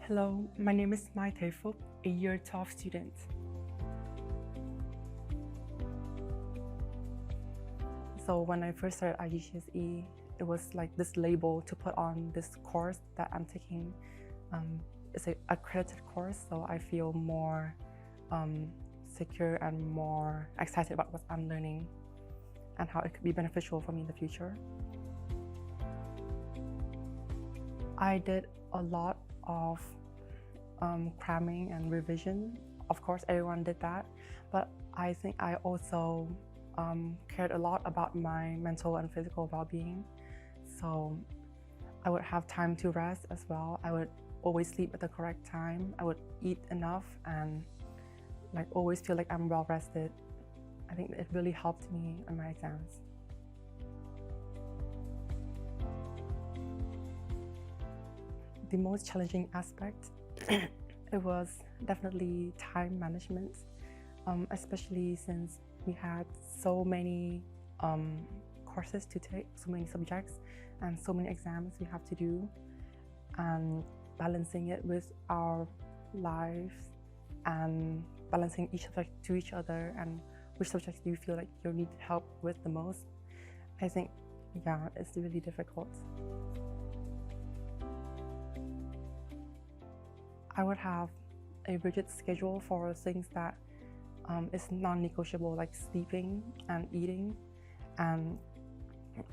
Hello, my name is Phuc, a year 12 student. So when I first started IGCSE, it was like this label to put on this course that I'm taking. It's an accredited course, so I feel more secure and more excited about what I'm learning and how it could be beneficial for me in the future. I did a lot of cramming and revision. Of course, everyone did that, but I think I also cared a lot about my mental and physical well-being. So I would have time to rest as well. I would always sleep at the correct time. I would eat enough and always feel like I'm well rested. I think it really helped me in my exams. The most challenging aspect, it was definitely time management, especially since we had so many courses to take, so many subjects, and so many exams we have to do, and balancing it with our lives and balancing each subject to each other and which subjects do you feel like you need help with the most. I think, yeah, it's really difficult. I would have a rigid schedule for things that is non-negotiable, like sleeping and eating, and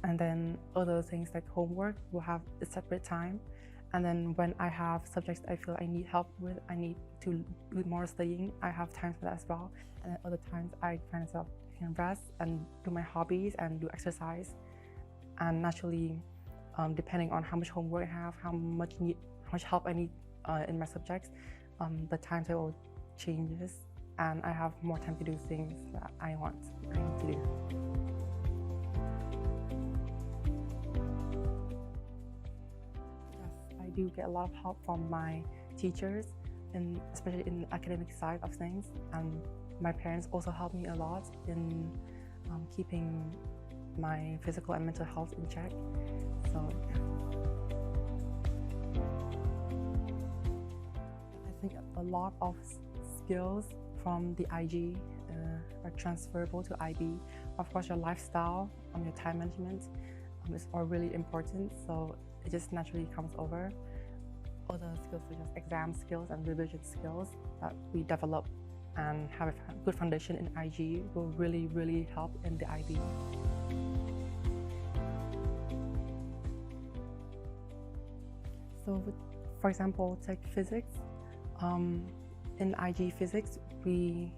then other things like homework will have a separate time. And then when I have subjects I feel I need help with, I need to do more studying, I have time for that as well. And then other times I find myself can rest and do my hobbies and do exercise. And naturally, depending on how much homework I have, how much help I need in my subjects, the timetable changes and I have more time to do things that I need to do. Yes, I do get a lot of help from my teachers, especially in the academic side of things, and my parents also help me a lot in keeping my physical and mental health in check. So yeah. I think a lot of skills from the IG are transferable to IB. Of course, your lifestyle, your time management is all really important, so it just naturally comes over. Other skills such as exam skills and revision skills that we develop and have a good foundation in IG will really, really help in the IB. So, for example, take physics. In IG physics, we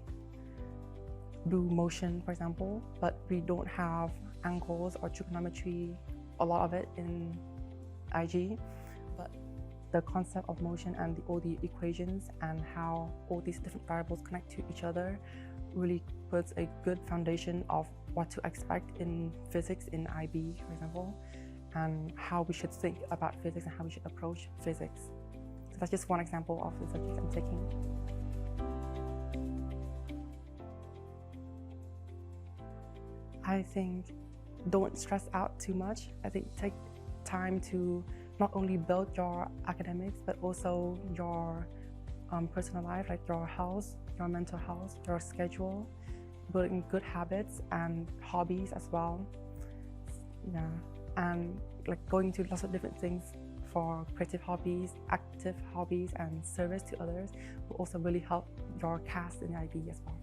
do motion, for example, but we don't have angles or trigonometry, a lot of it in IG. But the concept of motion and all the equations and how all these different variables connect to each other really puts a good foundation of what to expect in physics in IB, for example, and how we should think about physics and how we should approach physics. So that's just one example of the subject I'm taking. I think don't stress out too much. I think take time to not only build your academics, but also your personal life, like your health, your mental health, your schedule, building good habits and hobbies as well. Yeah, and going to lots of different things for creative hobbies, active hobbies, and service to others will also really help your cast in the IB as well.